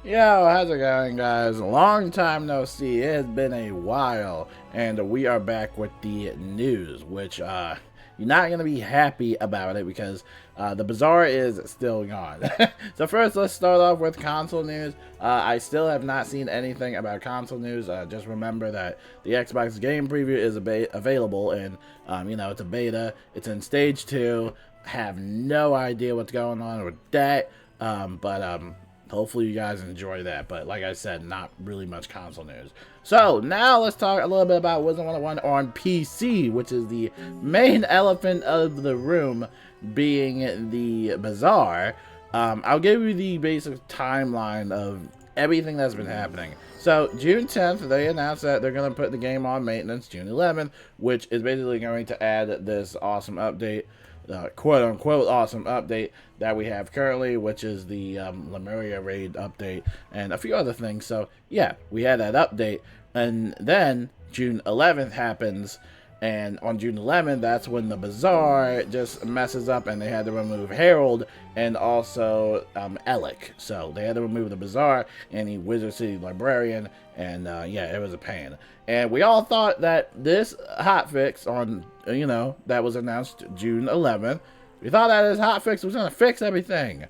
Yo, how's it going, guys? Long time no see. It has been a while, and we are back with the news, which you're not gonna be happy about it because the Bazaar is still gone. So first, let's start off with console news. I still have not seen anything about console news. Just remember that the Xbox game preview is available, and it's a beta. It's in stage 2. Have no idea what's going on with that, but hopefully you guys enjoy that, but like I said, not really much console news. So now let's talk a little bit about Wizard101 on PC, which is the main elephant of the room, being the Bazaar. I'll give you the basic timeline of everything that's been happening. So June 10th, they announced that they're going to put the game on maintenance. June 11th, which is basically going to add this awesome update, quote-unquote awesome update that we have currently, which is the Lemuria raid update and a few other things. So yeah, we had that update, and then June 11th happens, and on June 11th, that's when the Bazaar just messes up, and they had to remove Harold and also Alec. So they had to remove the Bazaar and the Wizard City Librarian, and yeah, it was a pain. And we all thought that this hotfix on, that was announced June 11th, we thought that this hotfix was going to fix everything.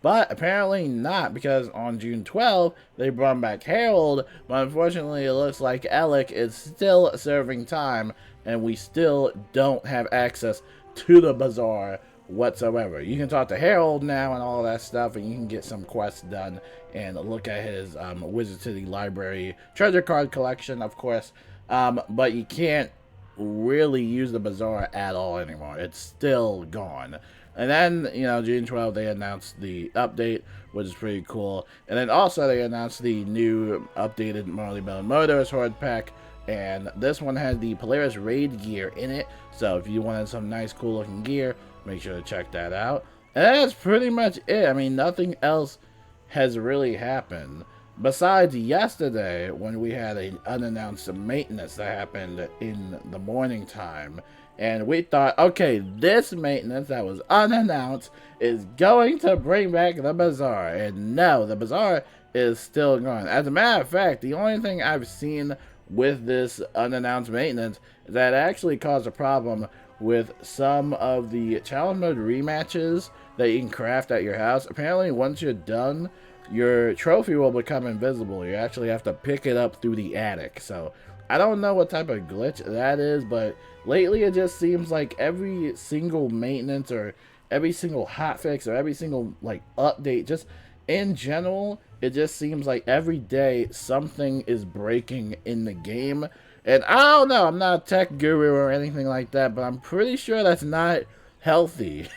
But apparently not, because on June 12th, they brought back Harold, but unfortunately it looks like Alec is still serving time, and we still don't have access to the Bazaar whatsoever. You can talk to Harold now and all that stuff, and you can get some quests done and look at his Wizard City Library treasure card collection, of course, but you can't really use the Bazaar at all anymore. It's still gone. And then, June 12th, they announced the update, which is pretty cool. And then also they announced the new updated Marley Bell Motorist Horde pack. And this one has the Polaris Raid gear in it. So if you wanted some nice, cool looking gear, make sure to check that out. And that's pretty much it. I mean, nothing else has really happened. Besides yesterday, when we had an unannounced maintenance that happened in the morning time. And we thought, okay, this maintenance that was unannounced is going to bring back the Bazaar. And no, the Bazaar is still gone. As a matter of fact, the only thing I've seen with this unannounced maintenance is that it actually caused a problem with some of the challenge mode rematches that you can craft at your house. Apparently, once you're done, your trophy will become invisible. You actually have to pick it up through the attic. So I don't know what type of glitch that is, but lately it just seems like every single maintenance or every single hotfix or every single update, just in general, it just seems like every day something is breaking in the game. And I don't know, I'm not a tech guru or anything like that, but I'm pretty sure that's not healthy.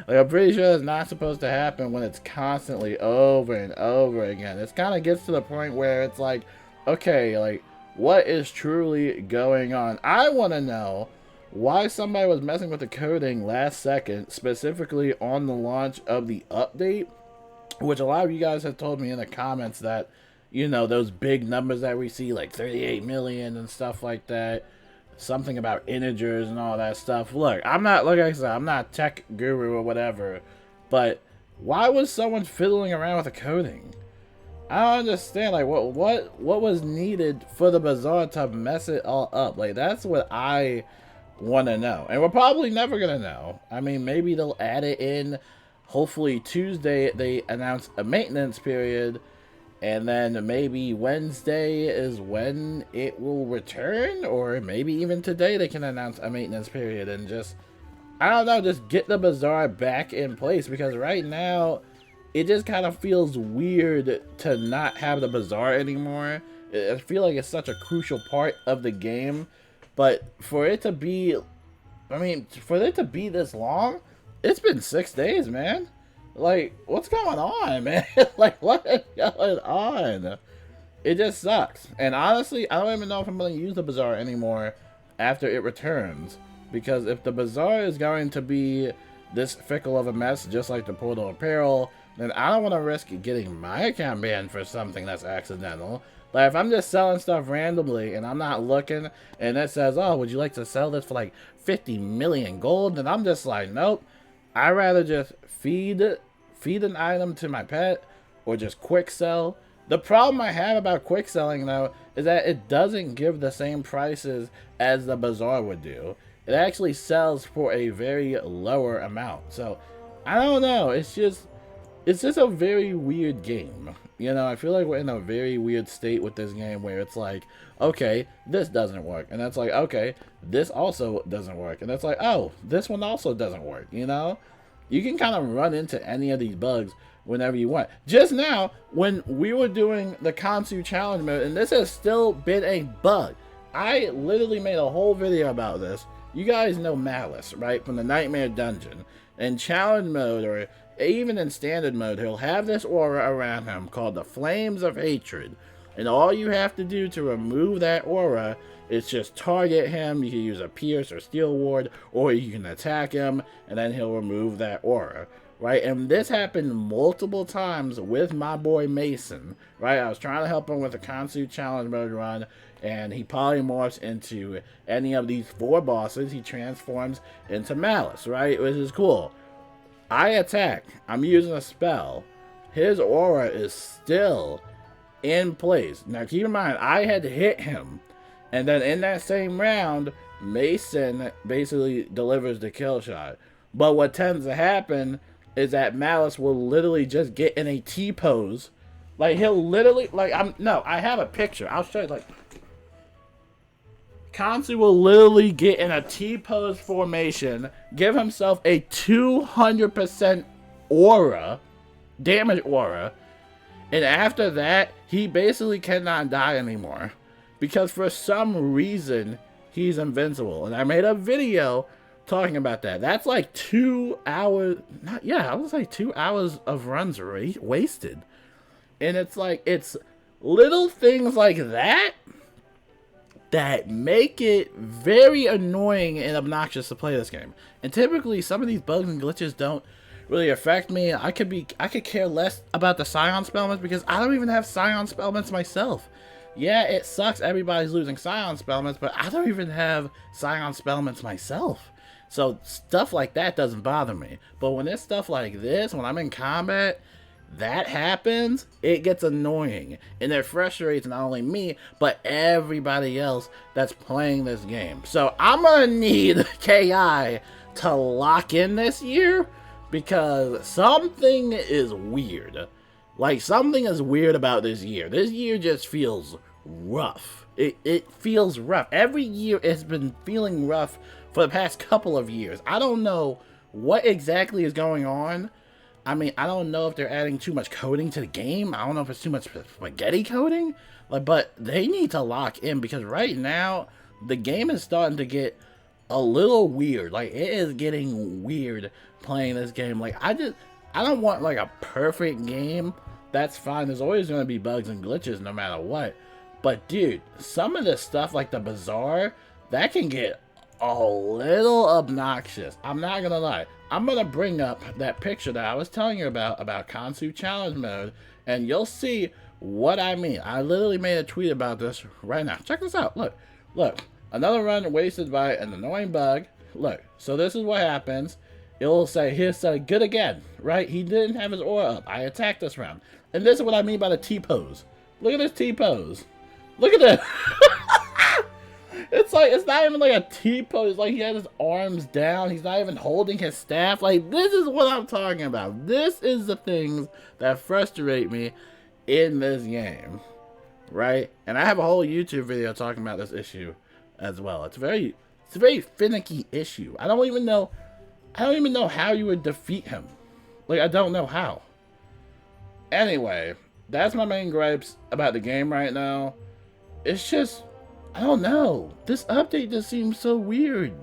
I'm pretty sure that's not supposed to happen when it's constantly over and over again. It kind of gets to the point where it's like, okay, what is truly going on? I want to know why somebody was messing with the coding last second, specifically on the launch of the update, which a lot of you guys have told me in the comments that, those big numbers that we see, like 38 million and stuff like that, something about integers and all that stuff. Look, like I said, I'm not a tech guru or whatever, but why was someone fiddling around with the coding? I don't understand, what was needed for the Bazaar to mess it all up? That's what I want to know. And we're probably never going to know. I mean, maybe they'll add it in. Hopefully Tuesday they announce a maintenance period, and then maybe Wednesday is when it will return, or maybe even today they can announce a maintenance period and just, I don't know, just get the Bazaar back in place, because right now it just kind of feels weird to not have the Bazaar anymore. I feel like it's such a crucial part of the game, but for it to be, for it to be this long, it's been 6 days, man. What's going on, man? What is going on? It just sucks. And honestly, I don't even know if I'm going to use the Bazaar anymore after it returns, because if the Bazaar is going to be this fickle of a mess, just like the Portal Apparel, then I don't want to risk getting my account banned for something that's accidental. If I'm just selling stuff randomly and I'm not looking, and it says, oh, would you like to sell this for 50 million gold? Then I'm just like, nope. I'd rather just feed an item to my pet, or just quick sell, The problem I have about quick selling though is that it doesn't give the same prices as the Bazaar would do. It actually sells for a very lower amount. So I don't know. It's just a very weird game. You know, I feel like we're in a very weird state with this game where it's like, okay, this doesn't work. And that's like, okay, this also doesn't work. And that's like, oh, this one also doesn't work, you know? You can kind of run into any of these bugs whenever you want. Just now, when we were doing the Kansu challenge mode, and this has still been a bug. I literally made a whole video about this. You guys know Malice, right? From the Nightmare Dungeon. In challenge mode, or even in standard mode, he'll have this aura around him called the Flames of Hatred. And all you have to do to remove that aura is just target him. You can use a Pierce or Steel Ward, or you can attack him, and then he'll remove that aura. Right, and this happened multiple times with my boy Mason, right? I was trying to help him with the Kansu challenge mode run, and he polymorphs into any of these 4 bosses. He transforms into Malice, right? Which is cool. I attack. I'm using a spell. His aura is still in place. Now, keep in mind, I had hit him, and then in that same round, Mason basically delivers the kill shot. But what tends to happen is that Malice will literally just get in a T-pose. Like, he'll literally, like, I have a picture. I'll show you, like, Kansu will literally get in a T-pose formation, give himself a 200% aura, damage aura, and after that, he basically cannot die anymore. Because for some reason, he's invincible. And I made a video talking about that. That's like 2 hours, I was like 2 hours of runs wasted. And it's like, it's little things like that that make it very annoying and obnoxious to play this game. And typically some of these bugs and glitches don't really affect me. I could care less about the Scion Spellments because I don't even have Scion Spellments myself. Yeah, it sucks everybody's losing Scion Spellments, but I don't even have Scion Spellments myself. So stuff like that doesn't bother me. But when it's stuff like this, when I'm in combat, that happens, it gets annoying. And it frustrates not only me, but everybody else that's playing this game. So I'm gonna need KI to lock in this year because something is weird. Like, something is weird about this year. This year just feels rough. It feels rough. Every year it's been feeling rough for the past couple of years. I don't know what exactly is going on. I mean, I don't know if they're adding too much coding to the game. I don't know if it's too much spaghetti coding. Like, but they need to lock in because right now the game is starting to get a little weird. Like, it is getting weird playing this game. Like, I don't want like a perfect game. That's fine. There's always going to be bugs and glitches no matter what. But dude, some of this stuff like the Bazaar, that can get a little obnoxious. I'm not gonna lie. I'm gonna bring up that picture that I was telling you about Kansu challenge mode, and you'll see what I mean. I literally made a tweet about this right now. Check this out. Look, another run wasted by an annoying bug. Look, so this is what happens. It will say, here's good again, right? He didn't have his aura up. I attacked this round. And this is what I mean by the T-pose. Look at this T-pose. Look at this. It's like, it's not even like a T-pose. It's like he has his arms down. He's not even holding his staff. Like, this is what I'm talking about. This is the things that frustrate me in this game, right? And I have a whole YouTube video talking about this issue as well. It's a very finicky issue. I don't even know how you would defeat him. Like, I don't know how. Anyway, that's my main gripes about the game right now. It's just, I don't know. This update just seems so weird.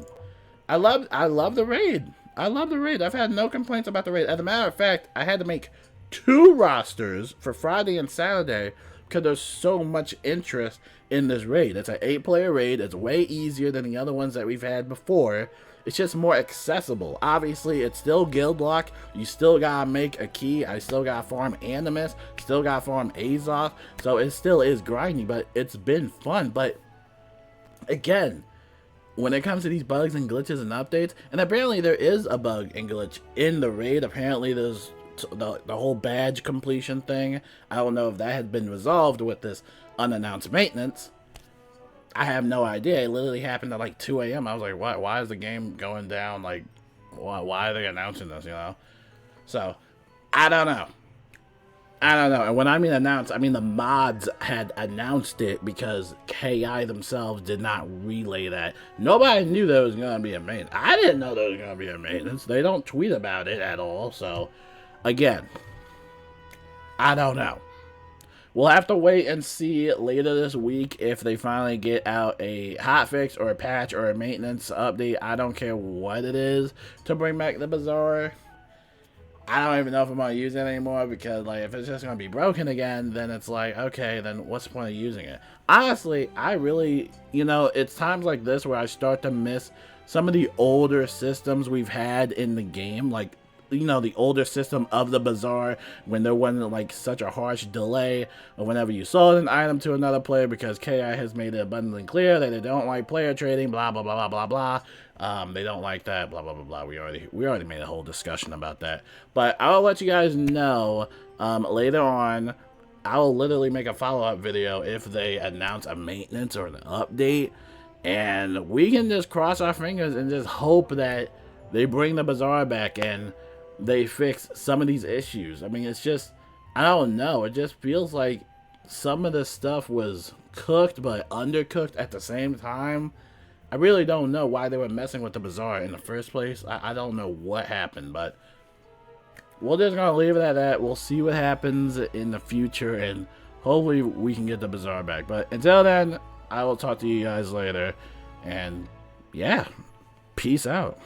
I love the raid. I love the raid. I've had no complaints about the raid. As a matter of fact, I had to make 2 rosters for Friday and Saturday because there's so much interest in this raid. It's an 8-player raid. It's way easier than the other ones that we've had before. It's just more accessible. Obviously, it's still guild lock. You still gotta make a key. I still gotta farm Animus. Still gotta farm Azoth. So it still is grindy, but it's been fun. But again, when it comes to these bugs and glitches and updates, and apparently there is a bug and glitch in the raid. Apparently there's the whole badge completion thing. I don't know if that has been resolved with this unannounced maintenance. I have no idea. It literally happened at like 2 a.m. I was like, why is the game going down? Like, why are they announcing this, you know? So, I don't know. And when I mean announced, I mean the mods had announced it because KI themselves did not relay that. Nobody knew there was going to be a maintenance. I didn't know there was going to be a maintenance. They don't tweet about it at all. So, again, I don't know. We'll have to wait and see later this week if they finally get out a hotfix or a patch or a maintenance update. I don't care what it is to bring back the Bazaar. I don't even know if I'm going to use it anymore because, like, if it's just going to be broken again, then it's like, okay, then what's the point of using it? Honestly, I really, you know, it's times like this where I start to miss some of the older systems we've had in the game, like, you know, the older system of the Bazaar when there wasn't, like, such a harsh delay or whenever you sold an item to another player because KI has made it abundantly clear that they don't like player trading, blah, blah, blah, blah, blah, blah. They don't like that, blah, blah, blah, blah. We already made a whole discussion about that. But I'll let you guys know later on. I'll literally make a follow-up video if they announce a maintenance or an update. And we can just cross our fingers and just hope that they bring the Bazaar back and they fix some of these issues. I mean, it's just, I don't know. It just feels like some of this stuff was cooked but undercooked at the same time. I really don't know why they were messing with the Bazaar in the first place. I don't know what happened, but we're just going to leave it at that. We'll see what happens in the future, and hopefully we can get the Bazaar back. But until then, I will talk to you guys later, and yeah, peace out.